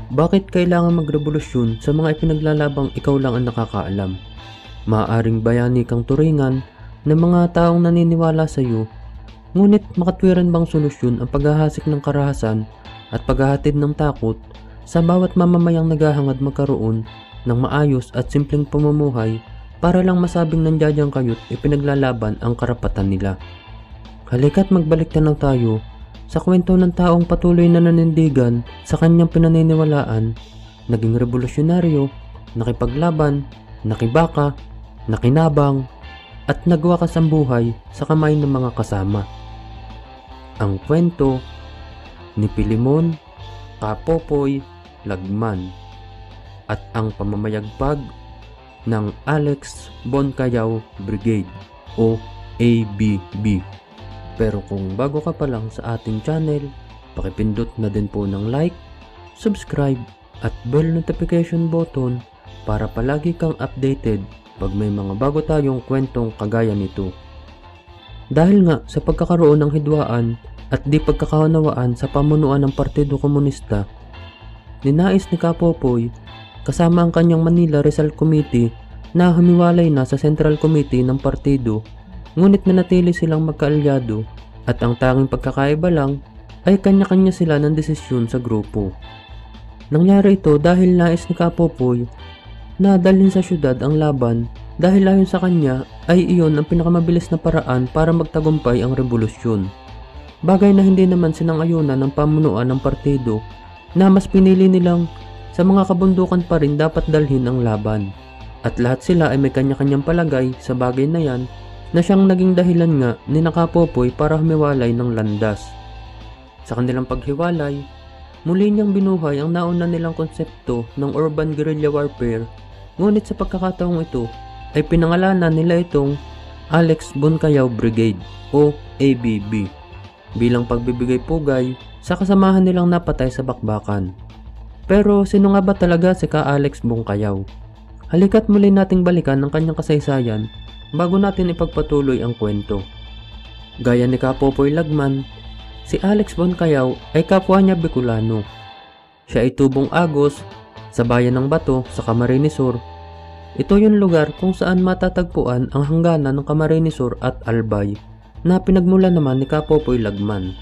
Bakit kailangan magrevolusyon sa mga ipinaglalabang ikaw lang ang nakakaalam? Maaaring bayani kang turingan ng mga taong naniniwala sa iyo, ngunit makatwiran bang solusyon ang paghahasik ng karahasan at paghahatid ng takot sa bawat mamamayang naghahangad magkaroon ng maayos at simpleng pamumuhay para lang masabing nandiyan kayo't ipinaglalaban ang karapatan nila? Halika't magbalik tanaw tayo sa kwento ng taong patuloy na nanindigan sa kanyang pinaniniwalaan, naging revolusyonaryo, nakipaglaban, nakibaka, nakinabang, at nagwakas ang buhay sa kamay ng mga kasama. Ang kwento ni Pilimon Kapopoy Lagman at ang pamamayagpag ng Alex Boncayao Brigade o ABB. Pero kung bago ka pa lang sa ating channel, pakipindot na din po ng like, subscribe at bell notification button para palagi kang updated pag may mga bago tayong kwentong kagaya nito. Dahil nga sa pagkakaroon ng hidwaan at di pagkakaunawaan sa pamunuan ng Partido Komunista, ninais ni Kapopoy kasama ang kanyang Manila Rizal Committee na humiwalay na sa Central Committee ng partido, ngunit nanatili silang magkaalyado at ang tanging pagkakaiba lang ay kanya-kanya sila ng desisyon sa grupo. Nangyari ito dahil nais ni Kapopoy na dalhin sa syudad ang laban dahil ayon sa kanya ay iyon ang pinakamabilis na paraan para magtagumpay ang revolusyon. Bagay na hindi naman sinang-ayunan ng pamunuan ng partido na mas pinili nilang sa mga kabundukan pa rin dapat dalhin ang laban. At lahat sila ay may kanya-kanyang palagay sa bagay na yan na siyang naging dahilan nga ni Kapopoy para humiwalay ng landas. Sa kanilang paghiwalay, muli niyang binuhay ang nauna nilang konsepto ng urban guerrilla warfare, ngunit sa pagkakataong ito ay pinangalanan nila itong Alex Boncayao Brigade o ABB bilang pagbibigay pugay sa kasamahan nilang napatay sa bakbakan. Pero sino nga ba talaga si Alex Boncayao? Halika't muli nating balikan ang kanyang kasaysayan bago natin ipagpatuloy ang kwento. Gaya ni Kapopoy Lagman, si Alex Boncayao ay kapwa niya Bicolano. Siya ay tubong Agos sa bayan ng Bato sa Camarines Sur. Ito yung lugar kung saan matatagpuan ang hangganan ng Camarines Sur at Albay na pinagmula naman ni Kapopoy Lagman.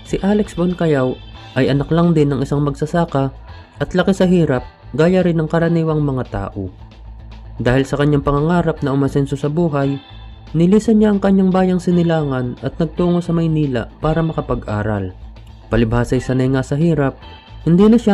Si Alex Boncayao ay anak lang din ng isang magsasaka at laki sa hirap gaya rin ng karaniwang mga tao. Dahil sa kanyang pangangarap na umasenso sa buhay, nilisan niya ang kanyang bayang Sinilangan at nagtungo sa Maynila para makapag-aral. Palibhasa'y sanay nga sa hirap, hindi na siya